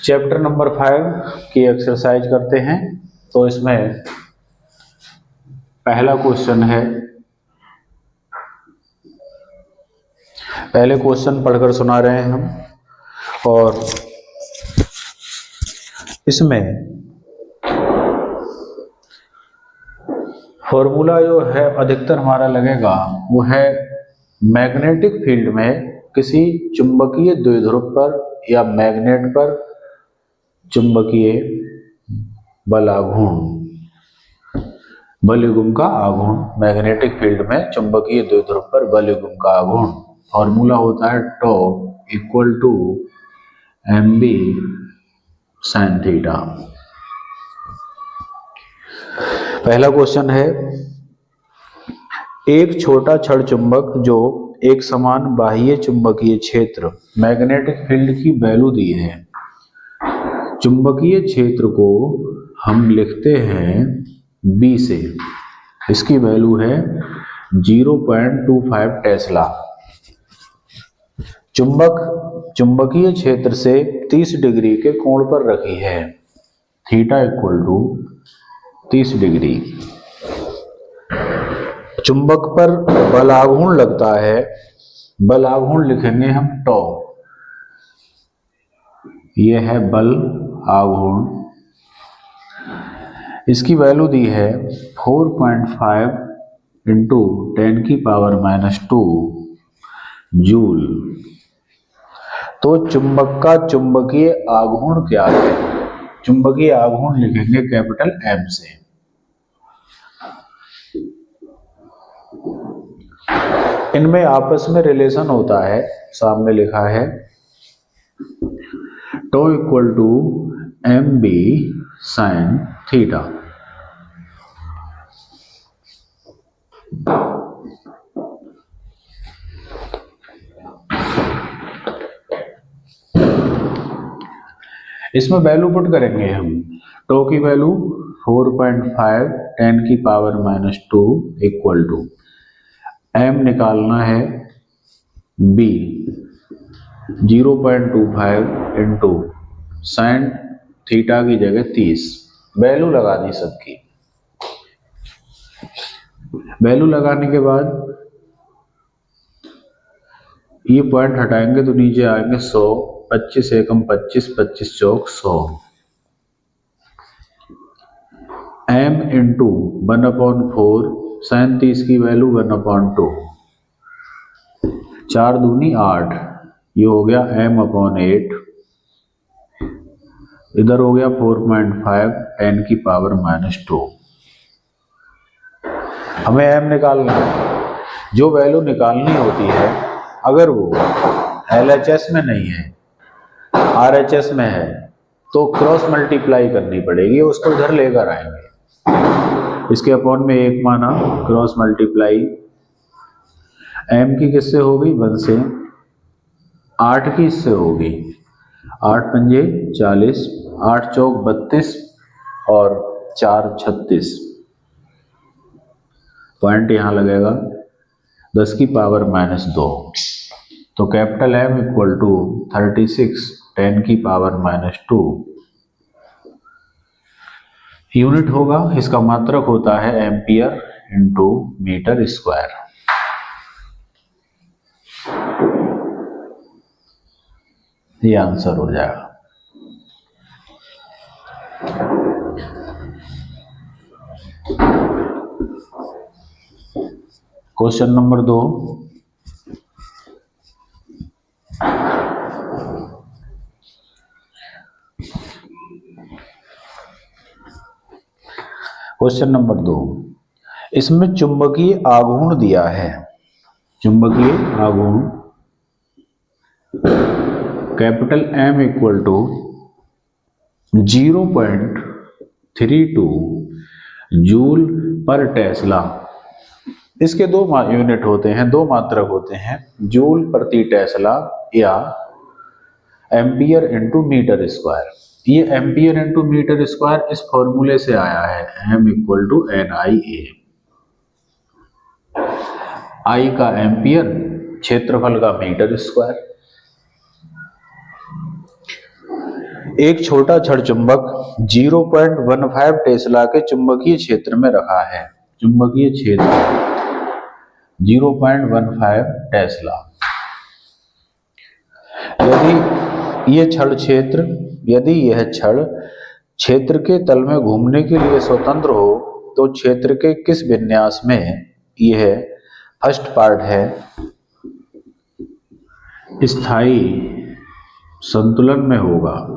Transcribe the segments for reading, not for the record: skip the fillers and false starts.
Chapter number 5 की exercise करते हैं। तो इसमें पहला क्वेश्चन है, पहले क्वेश्चन पढ़कर सुना रहे हैं हम। और इसमें फॉर्मूला जो है अधिकतर हमारा लगेगा वो है मैग्नेटिक फील्ड में किसी चुंबकीय द्विध्रुव पर या मैग्नेट पर चुंबकीय बलाघूर्ण, बलयुग्म का आघूर्ण। मैग्नेटिक फील्ड में चुंबकीय द्विध्रुव पर बलयुग्म का आघूर्ण। फॉर्मूला होता है tau equal to mb sin theta. पहला क्वेश्चन है, एक छोटा छड़ चुंबक जो एक समान बाह्य चुंबकीय क्षेत्र मैग्नेटिक फील्ड की वैल्यू दी है। चुंबकीय क्षेत्र को हम लिखते हैं B से, इसकी वैल्यू है 0.25 टेस्ला। चुंबकीय क्षेत्र से 30 डिग्री के कोण पर रखी है, थीटा इक्वल टू 30 डिग्री। चुंबक पर बलाघूर्ण लगता है, बलाघूर्ण लिखेंगे हम टॉ। यह है बल आघूर्ण, इसकी वैल्यू दी है 4.5 इंटू 10⁻⁻² जूल। तो चुंबक का चुंबकीय आघूर्ण क्या है? चुंबकीय आघूर्ण लिखेंगे कैपिटल M से। इनमें आपस में रिलेशन होता है, सामने लिखा है tau equal to mb sin theta. इसमें वैल्यू पुट करेंगे हम। टॉ की वैल्यू 4.5 10⁻⁻² इक्वल टू m निकालना है b 0.25 इंटू साइन थीटा की जगह 30। वैल्यू लगा दी सबकी। वैल्यू लगाने के बाद ये पॉइंट हटाएंगे तो नीचे आएंगे 100, 25 एकम 25, 25 चौक 100। m इंटू 1/4 साइन 30 की वैल्यू 1/2, 4 दूनी 8, ये हो गया m/8। इधर हो गया 4.5 10⁻⁻²। हमें m निकालना है। जो वैल्यू निकालनी होती है अगर वो LHS में नहीं है, RHS में है, तो क्रॉस मल्टीप्लाई करनी पड़ेगी, उसको इधर लेकर आएंगे। इसके अपॉन में 1 माना, क्रॉस मल्टीप्लाई m की किससे होगी? 1 से। 8 की इससे होगी, 8 पंजे 40, 8 चौक 32 और 4 36। पॉइंट यहां लगेगा 10⁻⁻²। तो capital M equal to 36 10⁻⁻²। Unit होगा, इसका मात्रक होता है एम्पियर इंटू मीटर स्क्वायर। ये आंसर हो जाएगा। क्वेश्चन नंबर 2, क्वेश्चन नंबर 2, इसमें चुंबकीय आघूर्ण दिया है। चुंबकीय आघूर्ण capital M equal to 0.32 joule पर टेस्ला। इसके दो यूनिट होते हैं, दो मात्रक होते हैं, जूल प्रति टेस्ला या एम्पियर इंटू मीटर स्क्वायर। ये एम्पियर इंटू मीटर स्क्वायर इस फॉर्मूले से आया है, M equal to NIA। I का एम्पियर, क्षेत्रफल का मीटर स्क्वायर। एक छोटा छड़ चुंबक 0.15 टेस्ला के चुंबकीय क्षेत्र में रखा है। चुंबकीय क्षेत्र 0.15 टेस्ला। यदि यह छड़ क्षेत्र के तल में घूमने के लिए स्वतंत्र हो तो क्षेत्र के किस विन्यास में यह फर्स्ट पार्ट है स्थायी संतुलन में होगा।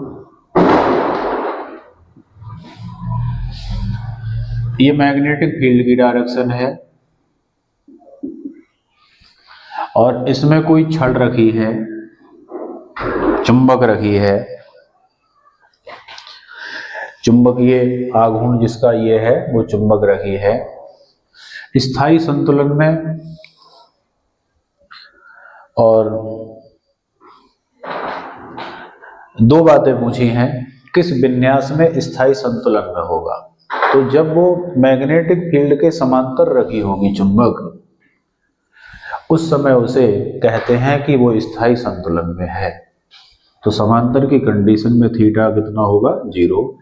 ये मैग्नेटिक फील्ड की डायरेक्शन है और इसमें कोई छड़ रखी है, चुंबक रखी है, चुंबकीय आघूर्ण जिसका ये है वो चुंबक रखी है स्थायी संतुलन में। और दो बातें पूछी हैं, किस विन्यास में स्थायी संतुलन में होगा। तो जब वो मैग्नेटिक फील्ड के समांतर रखी होगी चुंबक, उस समय उसे कहते हैं कि वो स्थायी संतुलन में है। तो समांतर की कंडीशन में थीटा कितना होगा 0।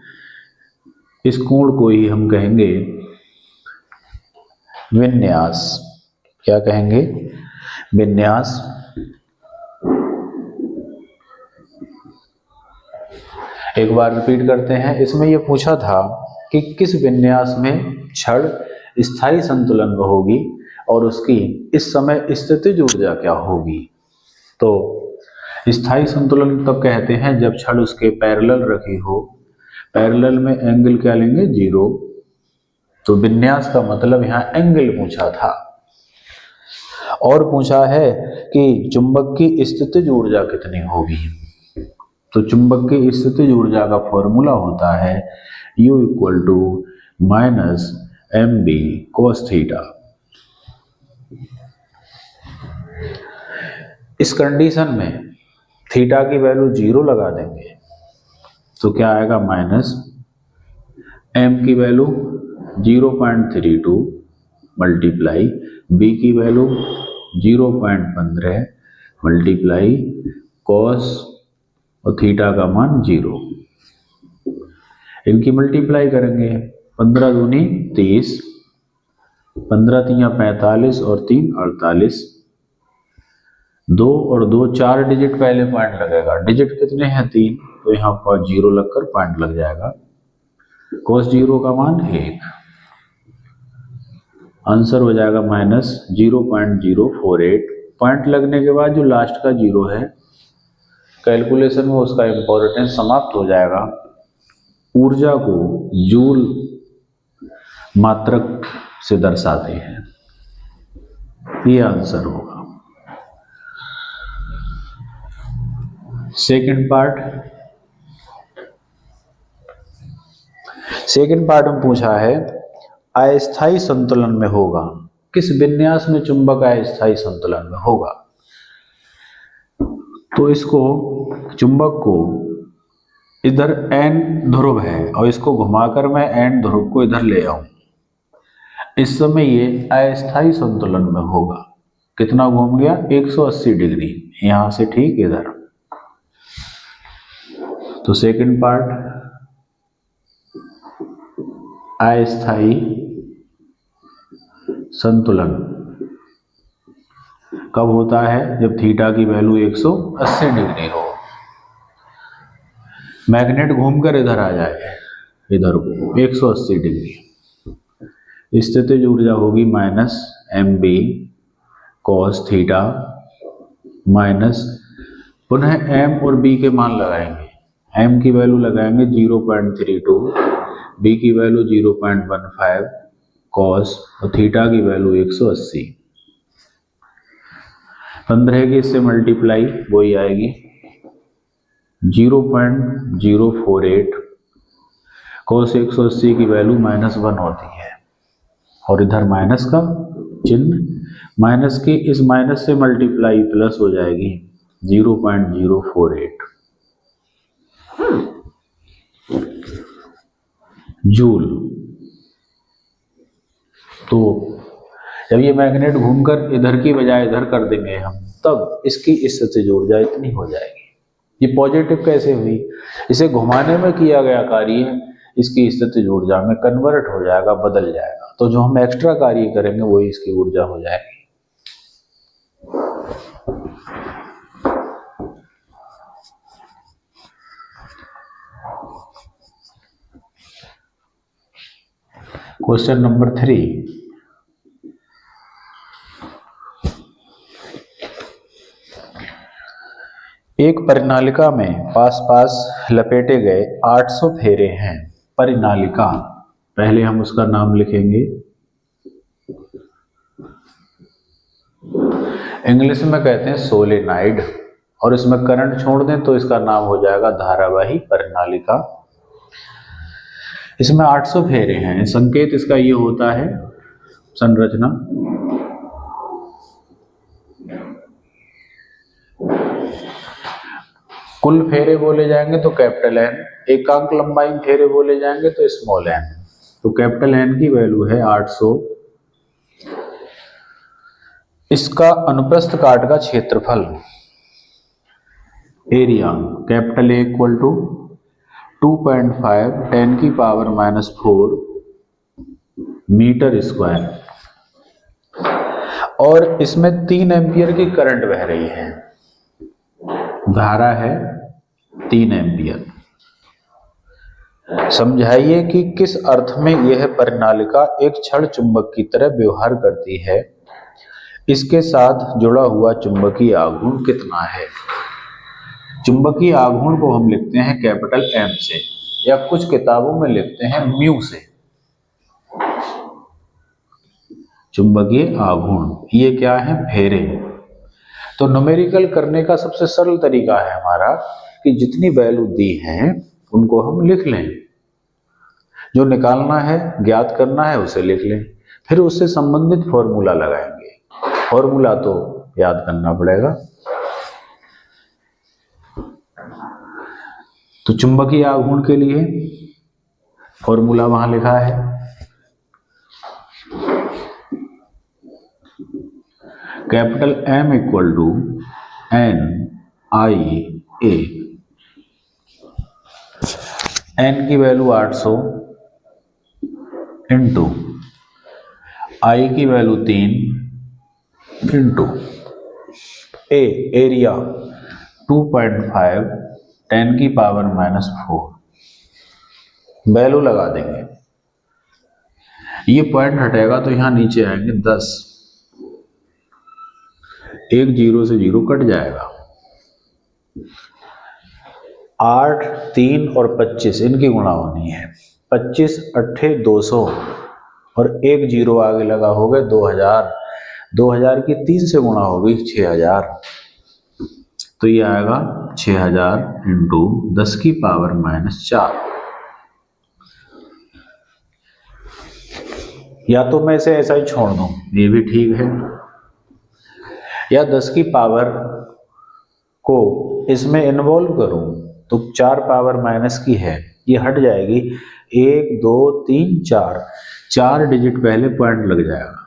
इस कोण को ही हम कहेंगे विन्यास। क्या कहेंगे? विन्यास। एक बार रिपीट करते हैं। इसमें यह पूछा था कि किस विन्यास में छड़ स्थायी संतुलन में होगी और उसकी इस समय स्थितिज ऊर्जा क्या होगी। तो स्थायी संतुलन तब कहते हैं जब छड़ उसके पैरेलल रखी हो। पैरेलल में एंगल क्या लेंगे 0। तो विन्यास का मतलब यहाँ एंगल पूछा था। और पूछा है कि चुंबक की स्थितिज ऊर्जा कितनी होगी। तो चुंबक की स्थितिज ऊर्जा का फॉर्मूला होता है U = -mb cos थीटा। इस कंडीशन में थीटा की वैल्यू 0 लगा देंगे तो क्या आएगा -m की वैल्यू 0.32 मल्टीप्लाई b की वैल्यू 0.15 मल्टीप्लाई cos और थीटा का मान 0। इनकी मल्टीप्लाई करेंगे 15 दूनी 30, 15 तियां 45 और 3 48। 2 और 2 4 डिजिट पहले पॉइंट लगेगा। डिजिट कितने हैं 3, तो यहाँ पर 0 लगकर पॉइंट लग जाएगा। cos 0 का मान 1। आंसर हो जाएगा -0.048। पॉइंट लगने के बाद जो लास्ट का 0 है कैलकुलेशन में उसका इंपॉर्टेंस समाप्त हो जाएगा। ऊर्जा को जूल मात्रक से दर्शाते हैं। ये आंसर होगा। सेकंड पार्ट में पूछा है अस्थायी संतुलन में होगा। किस विन्यास में चुंबक अस्थायी संतुलन में होगा। तो इसको चुंबक को इधर n ध्रुव है और इसको घुमाकर मैं n ध्रुव को इधर ले आऊं, इस समय ये अस्थायी संतुलन में होगा। कितना घूम गया 180 डिग्री यहां से ठीक इधर। तो सेकंड पार्ट अस्थायी संतुलन कब होता है जब थीटा की वैल्यू 180 डिग्री हो। मैग्नेट घूमकर इधर आ जाए, इधर को 180 डिग्री। स्थितिज ऊर्जा होगी -mb cos थीटा माइनस पुनः m और b के मान लगाएंगे। m की वैल्यू लगाएंगे 0.32, b की वैल्यू 0.15 cos और थीटा की वैल्यू 180। 15 की इससे मल्टीप्लाई वही आएगी 0.048 cos 180 की वैल्यू -1 होती है और इधर माइनस का चिन्ह, माइनस की इस माइनस से मल्टीप्लाई प्लस हो जाएगी 0.048 जूल। तो जब ये मैग्नेट घूमकर इधर की बजाय इधर कर देंगे हम, तब इसकी स्थितिज ऊर्जा इतनी हो जाएगी। ये पॉजिटिव कैसे हुई? इसे घुमाने में किया गया कार्य इसकी स्थितिज ऊर्जा में कन्वर्ट हो जाएगा, बदल जाएगा। तो जो हम एक्स्ट्रा कार्य करेंगे वही इसकी ऊर्जा हो जाएगी। क्वेश्चन नंबर 3, एक परिनालिका में पास पास लपेटे गए 800 फेरे हैं। परिनालिका, पहले हम उसका नाम लिखेंगे, इंग्लिश में कहते हैं सोलेनाइड, और इसमें करंट छोड़ दें तो इसका नाम हो जाएगा धारावाही परिनालिका। इसमें 800 फेरे हैं। संकेत इसका ये होता है, संरचना कुल फेरे बोले जाएंगे तो कैपिटल एन, एकांक लंबाई फेरे बोले जाएंगे तो स्मॉल एन। तो कैपिटल एन की वैल्यू है 800। इसका अनुप्रस्थ काट का क्षेत्रफल area capital A equal to 2.5 10⁻⁴ metre square, और इसमें 3 एम्पियर की करंट बह रही है, धारा है 3 एम्पियर। समझाइए कि किस अर्थ में यह परिनालिका एक क्षण चुंबक की तरह व्यवहार करती है, इसके साथ जुड़ा हुआ चुंबकीय आघूर्ण कितना है। चुंबकीय आघूर्ण को हम लिखते हैं कैपिटल एम से, या कुछ किताबों में लिखते हैं म्यू से। चुंबकीय आघूर्ण ये क्या है, फेरे। तो न्यूमेरिकल करने का सबसे सरल तरीका है हमारा कि जितनी वैल्यू दी हैं उनको हम लिख लें, जो निकालना है ज्ञात करना है उसे लिख लें, फिर उससे संबंधित फॉर्मूला लगाएंगे। फॉर्मूला तो याद करना पड़ेगा। तो चुंबकीय आघूर्ण के लिए फॉर्मूला वहां लिखा है, capital M equal to N I A. N की वैल्यू 800 इंटू आई की value 3 into A area 2.5 10⁻⁴ value लगा देंगे। ये पॉइंट हटेगा तो यहां नीचे आएंगे 10, एक 0 से 0 कट जाएगा। 8, 3 और 25 इनकी गुणा होनी है। 25 8 200 और एक 0 आगे लगा हो गए 2000। 2000 की 3 से गुणा होगी 6000। तो ये आएगा 6000 इंटू 10⁻⁴। या तो मैं इसे ऐसा ही छोड़ दूं, ये भी ठीक है, या 10 की पावर को इसमें इन्वॉल्व करूं तो 4 पावर माइनस की है, ये हट जाएगी। 1 2 3 4, 4 डिजिट पहले पॉइंट लग जाएगा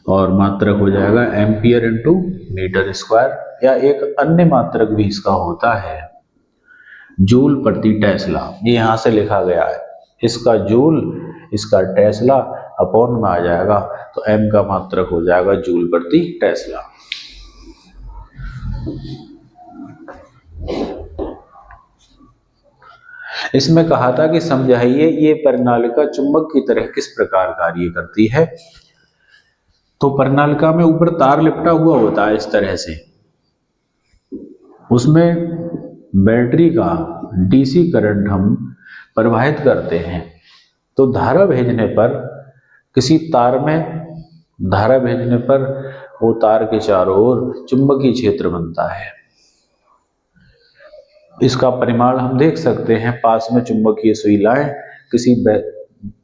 और मात्रक हो जाएगा एम्पियर इंटू मीटर स्क्वायर, या एक अन्य मात्रक भी इसका होता है जूल प्रति टेस्ला। ये यहां से लिखा गया है, इसका जूल इसका टेस्ला अपॉन में आ जाएगा, तो एम का मात्रक हो जाएगा जूल प्रति टेस्ला। इसमें कहा था कि समझाइए ये परिनालिका चुंबक की तरह किस प्रकार कार्य करती है। तो परिनालिका में ऊपर तार लिपटा हुआ होता है इस तरह से, उसमें बैटरी का डीसी करंट हम प्रवाहित करते हैं। तो धारा भेजने पर किसी तार में धारा भेजने पर वो तार के चारों ओर चुंबकीय क्षेत्र बनता है। इसका परिमाण हम देख सकते हैं, पास में चुंबकीय सुई लाएं किसी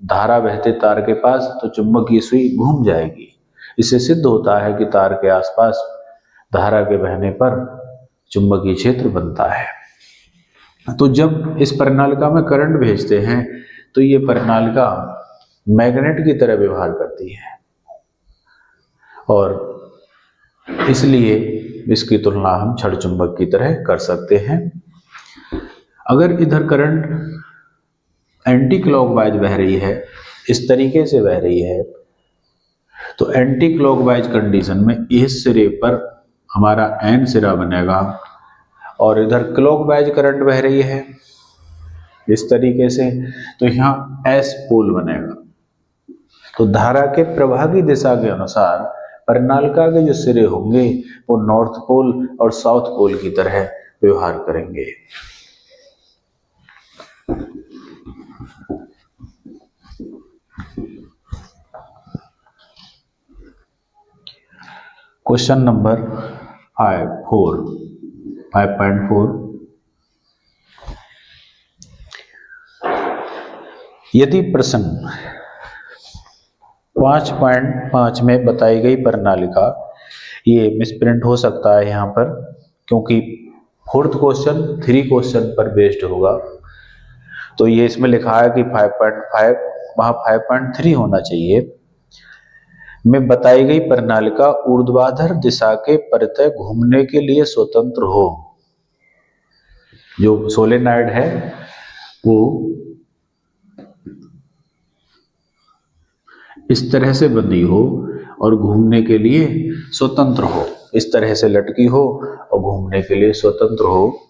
धारा बहते तार के पास तो चुंबकीय सुई घूम जाएगी। इससे सिद्ध होता है कि तार के आसपास धारा के बहने पर चुंबकीय क्षेत्र बनता है। तो जब इस परिनालिका में करंट भेजते हैं तो ये परिनालिका मैग्नेट की तरह व्यवहार करती है, और इसलिए इसकी तुलना हम छड़ चुंबक की तरह कर सकते हैं। अगर इधर करंट एंटी क्लॉकवाइज बह रही है, इस तरीके से बह रही है, तो एंटी क्लॉकवाइज कंडीशन में इस सिरे पर हमारा एन सिरा बनेगा और इधर क्लॉकवाइज करंट बह रही है इस तरीके से, तो यहाँ एस पोल बनेगा। तो धारा के प्रवाह की दिशा के अनुसार परिनालिका के जो सिरे होंगे वो नॉर्थ पोल और साउथ पोल की तरह व्यवहार करेंगे। क्वेश्चन नंबर 5.4 यदि प्रश्न 5.5 में बताई गई प्रणालिका, ये मिसप्रिंट हो सकता है यहाँ पर क्योंकि 4th क्वेश्चन 3 क्वेश्चन पर बेस्ड होगा, तो ये इसमें लिखा है कि 5.5 वहाँ 5.3 होना चाहिए। में बताई गई प्रणालिका ऊर्ध्वाधर दिशा के परितः घूमने के लिए स्वतंत्र हो। जो सोलेनॉइड है वो इस तरह से बंधी हो और घूमने के लिए स्वतंत्र हो, इस तरह से लटकी हो और घूमने के लिए स्वतंत्र हो,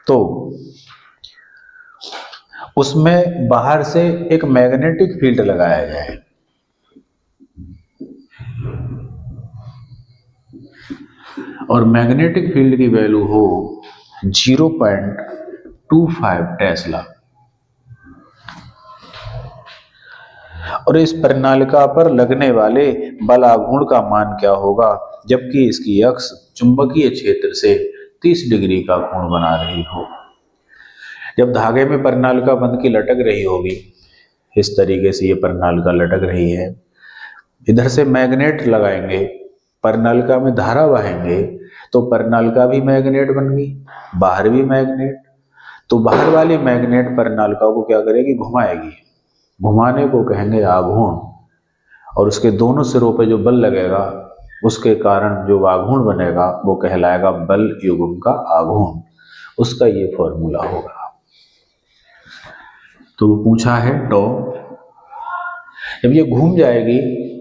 तो उसमें बाहर से एक मैग्नेटिक फील्ड लगाया जाए। और मैग्नेटिक फील्ड की वैल्यू हो 0.25 टेस्ला। और इस प्रणालिका पर लगने वाले बल आघूर्ण का मान क्या होगा, जबकि इसकी अक्ष चुंबकीय क्षेत्र से 30 डिग्री का कोण बना रही हो। जब धागे में प्रणालिका बंध की लटक रही होगी, इस तरीके से ये प्रणालिका लटक रही है, इधर से मैग्नेट लगाएंगे, प्रणालिका में धारा बहाएंगे, तो प्रणालिका भी मैग्नेट बन गई, बाहर भी मैग्नेट, तो बाहर वाली मैग्नेट प्रणालिका को क्या करेगी, घुमाएगी। घुमाने को कहेंगे आघूर्ण, और उसके दोनों सिरों पे जो बल लगेगा उसके कारण जो आघूर्ण बनेगा वो कहलाएगा बल युग्म का आघूर्ण, उसका ये फॉर्मूला होगा। तो वो पूछा है टॉ, जब ये घूम जाएगी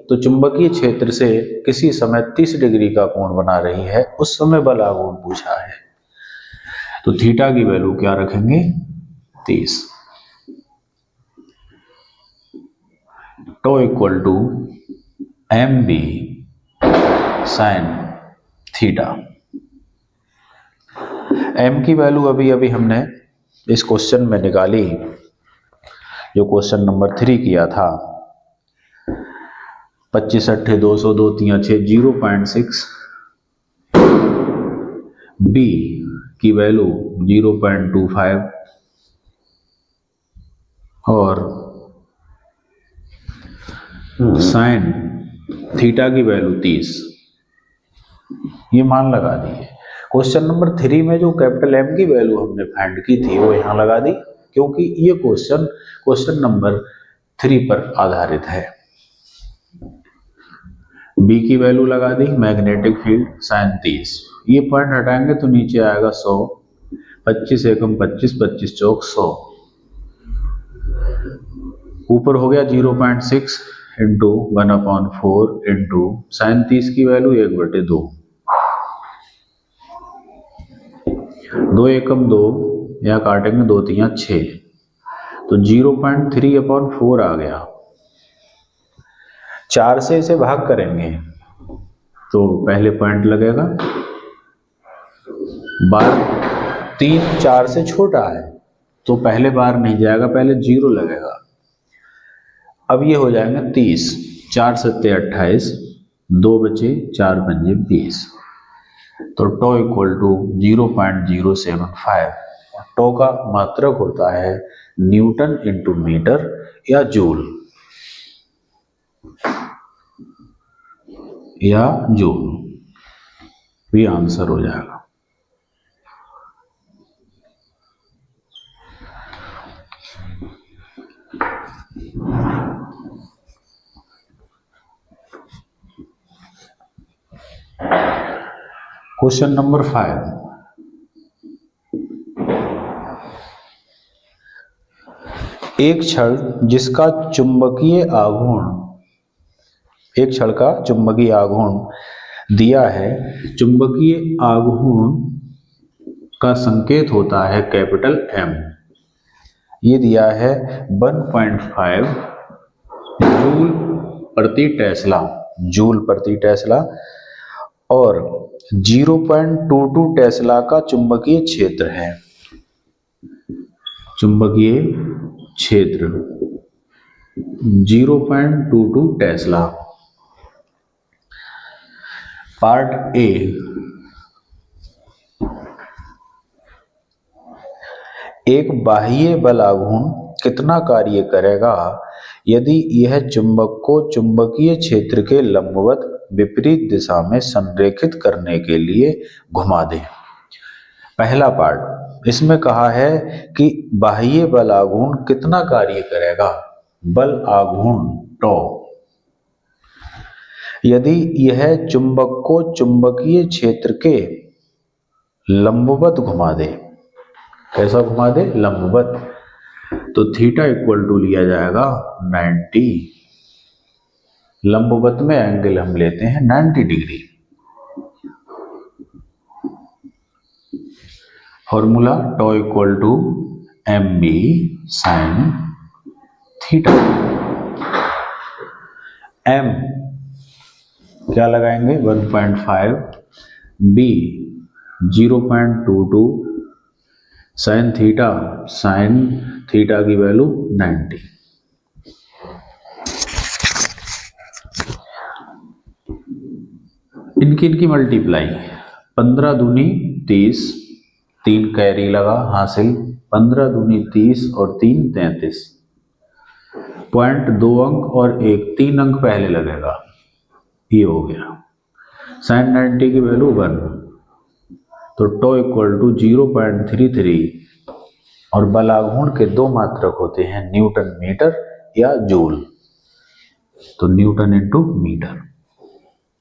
तो चुंबकीय क्षेत्र से किसी समय 30 डिग्री का कोण बना रही है, उस समय बल आघूर्ण पूछा है, तो थीटा की वैल्यू क्या रखेंगे, 30। Tau equal to M B sine theta. M की वैल्यू अभी अभी हमने इस क्वेश्चन में निकाली, जो क्वेश्चन नंबर 3 किया था। 25 अट्ठे 200 2 3 6 0.6, बी की वैल्यू 0.25 और साइन थीटा की वैल्यू 30, ये मान लगा दिए। क्वेश्चन नंबर 3 में जो कैपिटल एम की वैल्यू हमने फाइंड की थी वो यहाँ लगा दी, क्योंकि ये क्वेश्चन नंबर 3 पर आधारित है। बी की वैल्यू लगा दी, मैग्नेटिक फील्ड साइन 30, ये पॉइंट हटाएंगे तो नीचे आएगा 100, 25 एकम 25, 25 चौक 100, ऊपर हो गया 0.6 इंटू 1/4 इंटू साइन 30 की वैल्यू 1/2, 2 एकम 2, या काटेंगे 2 3 6, तो 0.3/4 आ गया। 4 से इसे भाग करेंगे तो पहले पॉइंट लगेगा, बार 3 4 से छोटा है तो पहले बार नहीं जाएगा, पहले 0 लगेगा। अब ये हो जाएगा 30, 4 सत्ते 28, 2 बचे 4 पंजे 20, तो टॉ इक्वल टू 0.075। टॉ का मात्रक होता है न्यूटन इंटू मीटर या जूल, भी आंसर हो जाएगा। क्वेश्चन नंबर 5, एक छड़ जिसका चुंबकीय आघूर्ण, एक छड़ का चुंबकीय आघूर्ण दिया है, चुंबकीय आघूर्ण का संकेत होता है कैपिटल एम। ये दिया है 1.5 जूल प्रति टेस्ला, जूल प्रति टेस्ला, और 0.22 टेस्ला का चुंबकीय क्षेत्र है, चुंबकीय क्षेत्र 0.22 टेस्ला। पार्ट ए, एक बाह्य बल आघूर्ण कितना कार्य करेगा यदि यह चुंबक को चुंबकीय क्षेत्र के लंबवत विपरीत दिशा में संरेखित करने के लिए घुमा दे। पहला पार्ट, इसमें कहा है कि बाह्य बल आघूर्ण कितना कार्य करेगा, बल आघूर्ण टॉ, यदि यह चुंबक को चुंबकीय क्षेत्र के लंबवत घुमा दे। कैसा घुमा दे? लंबवत। तो थीटा इक्वल टू लिया जाएगा 90, लंबवत में एंगल हम लेते हैं 90 डिग्री। Formula tau equal to M B sine theta. M क्या लगाएंगे? 1.5, बी 0.22, साइन थीटा की वैल्यू 90। इनकी मल्टीप्लाई 15 दूनी 30, 3 कैरी लगा हासिल, 15 दूनी 30 और 3 33, पॉइंट 2 अंक और 3 अंक पहले लगेगा, ये हो गया। साइन 90 की वैल्यू 1, तो टॉ इक्वल टू 0.33, और बल आघूर्ण के दो मात्रक होते हैं, न्यूटन मीटर या जूल, तो न्यूटन इंटू मीटर,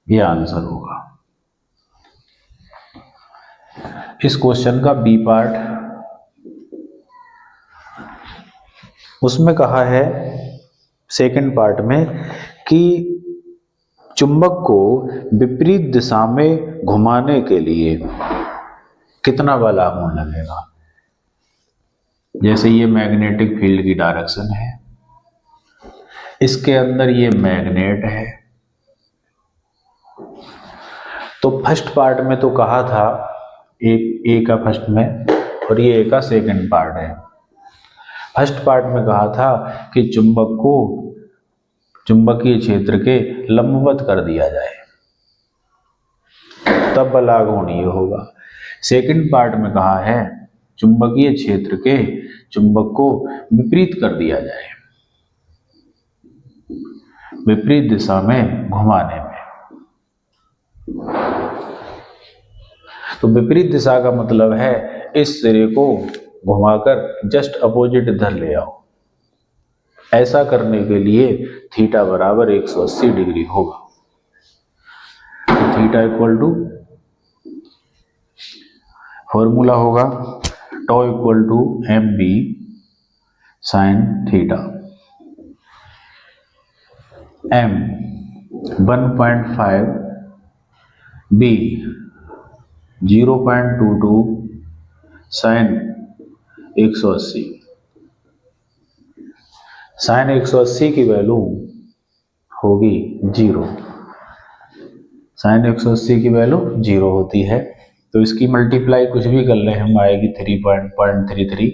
ये आंसर होगा। इस क्वेश्चन का बी पार्ट, उसमें कहा है सेकंड पार्ट में कि चुंबक को विपरीत दिशा में घुमाने के लिए कितना बल आघूर्ण लगेगा। जैसे ये मैग्नेटिक फील्ड की डायरेक्शन है, इसके अंदर ये मैग्नेट है, तो फर्स्ट पार्ट में तो कहा था ए का फर्स्ट में, और ये ए का सेकंड पार्ट है। फर्स्ट पार्ट में कहा था कि चुंबक को चुंबकीय क्षेत्र के लंबवत कर दिया जाए, तब बल आघूर्ण ये होगा। सेकंड पार्ट में कहा है चुंबकीय क्षेत्र के चुंबक को विपरीत कर दिया जाए, विपरीत दिशा में घुमाने में। तो विपरीत दिशा का मतलब है इस सिरे को घुमाकर जस्ट अपोजिट इधर ले आओ। ऐसा करने के लिए थीटा बराबर 180 डिग्री होगा। थीटा इक्वल टू, फॉर्मूला होगा tau equal to M B sine theta. M 1.5, B 0.22, sine 180। Sine 180 की वैल्यू होगी 0, साइन 180 की वैल्यू 0 होती है, तो इसकी मल्टीप्लाई कुछ भी कर लें हम आएगी 3.33,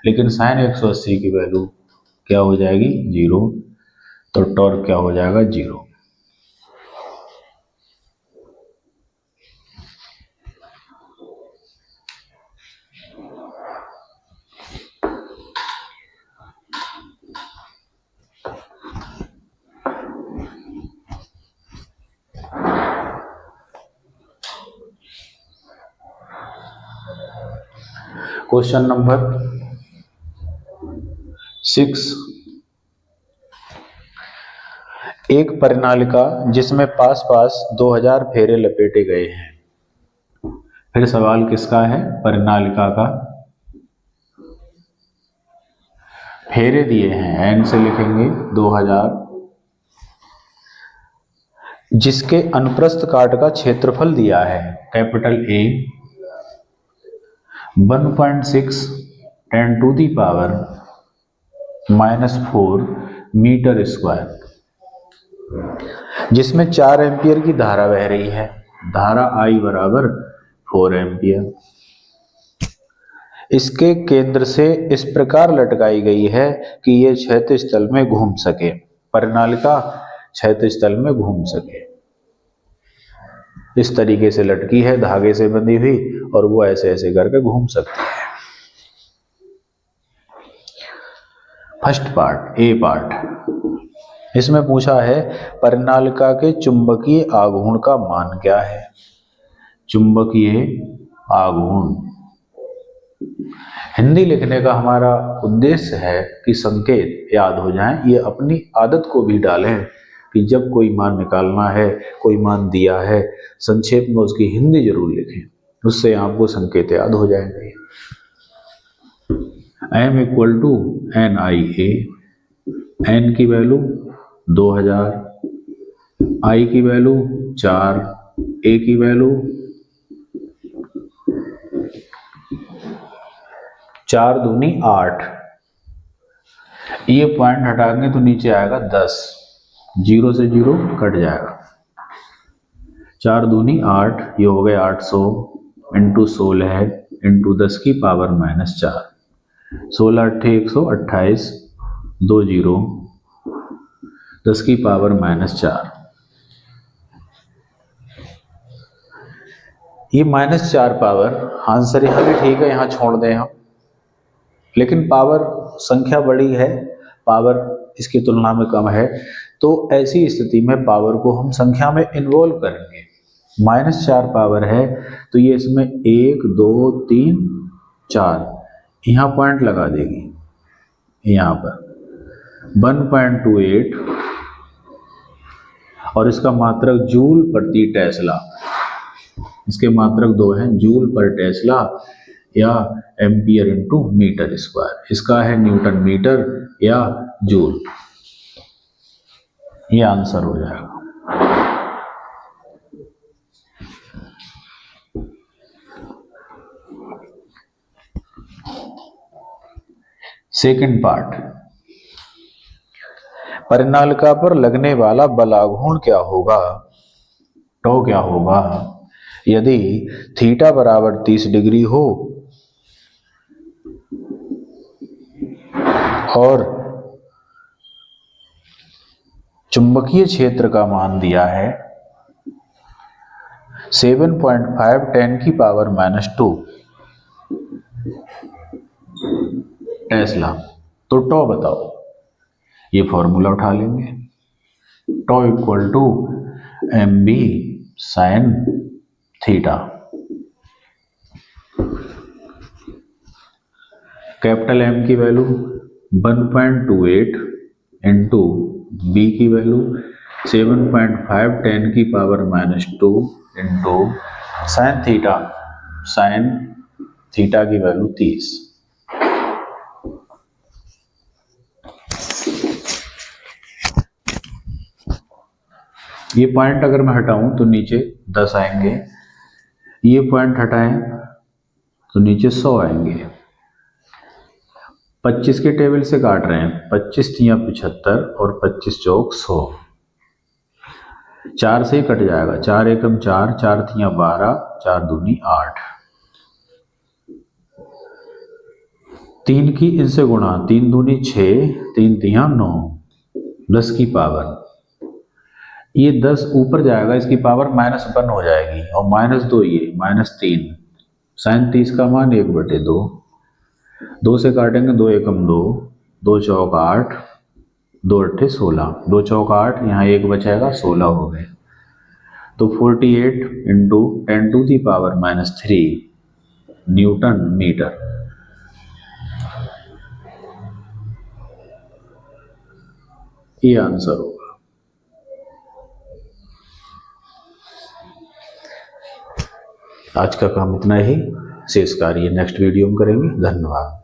लेकिन साइन 180 की वैल्यू क्या हो जाएगी? 0, तो टॉर्क क्या हो जाएगा? 0। क्वेश्चन नंबर 6, एक परिनालिका जिसमें पास पास 2000 फेरे लपेटे गए हैं, फिर सवाल किसका है? परिनालिका का। फेरे दिए हैं, एन से लिखेंगे 2000, जिसके अनुप्रस्थ काट का क्षेत्रफल दिया है कैपिटल ए 1.6 10⁻⁻⁴ मीटर स्क्वायर, जिसमें 4 एम्पियर की धारा बह रही है। धारा आई बराबर 4 एम्पियर। इसके केंद्र से इस प्रकार लटकाई गई है कि यह क्षैतिज तल में घूम सके। परिनालिका क्षैतिज तल में घूम सके, इस तरीके से लटकी है, धागे से बंधी हुई, और वो ऐसे ऐसे करके घूम सकती है। फर्स्ट पार्ट, ए पार्ट, इसमें पूछा है परिनालिका के चुंबकीय आघूर्ण का मान क्या है। चुंबकीय आघूर्ण, हिंदी लिखने का हमारा उद्देश्य है कि संकेत याद हो जाएं। ये अपनी आदत को भी डालें कि जब कोई मान निकालना है, कोई मान दिया है, संक्षेप में उसकी हिंदी जरूर लिखें, उससे आपको संकेत याद हो जाएंगे। M = NIA, N की वैल्यू 2000, I की वैल्यू 4, A की वैल्यू 4 दूनी 8। ये पॉइंट हटाएंगे तो नीचे आएगा 10, 0 से 0 कट जाएगा। 4 दूनी 8, ये हो गए 800 इंटू 16 इंटू 10⁻⁻⁴, 16 8 128, 2 0, 10⁻⁻⁴। ये -4 पावर, आंसर यहाँ भी ठीक है, यहाँ छोड़ दें हम, लेकिन पावर संख्या बड़ी है, पावर इसकी तुलना में कम है, तो ऐसी स्थिति में पावर को हम संख्या में इन्वॉल्व करेंगे। -4 पावर है तो ये इसमें 1 2 3 4, यहाँ पॉइंट लगा देगी, यहाँ पर 1.28, और इसका मात्रक जूल प्रति टेस्ला, इसके मात्रक 2 हैं, जूल पर टेस्ला या एम्पियर इंटू मीटर स्क्वायर। इसका है न्यूटन मीटर या जूल। ये आंसर हो जाएगा। सेकंड पार्ट, परिनालिका पर लगने वाला बलाघूर्ण क्या होगा, टो क्या होगा, यदि थीटा बराबर 30 डिग्री हो और चुंबकीय क्षेत्र का मान दिया है 7.5 10⁻⁻² टेस्ला, तो टॉ बताओ। ये फॉर्मूला उठा लेंगे, टॉ = mb sin theta. Capital M की वैल्यू 1.28 इंटू B की वैल्यू 7.5 10⁻⁻² इंटू साइन थीटा की वैल्यू 30। ये पॉइंट अगर मैं हटाऊं तो नीचे 10 आएंगे, ये पॉइंट हटाएं तो नीचे 100 आएंगे। 25 के टेबल से काट रहे हैं, 25 तियां 75 और 25 चौक 100, 4 से ही कट जाएगा, 4 एकम 4, 4 तियां 12, 4 दूनी 8, 3 की इनसे गुणा, 3 दूनी 6, 3 तियां 9, 10 की पावर, ये 10 ऊपर जाएगा, इसकी पावर -1 हो जाएगी, और -2 ये -3, sin 30 का मान 1/2, 2 से काटेंगे, 2 एकम 2, 2 चौक 8, 2 अट्ठे 16, 2 चौक 8, यहाँ 1 बचेगा, 16 हो गए, तो 48 इंटू 10⁻⁻³ न्यूटन मीटर। ये आंसर होगा। आज का काम इतना ही, शेष कार्य नेक्स्ट वीडियो में करेंगे। धन्यवाद।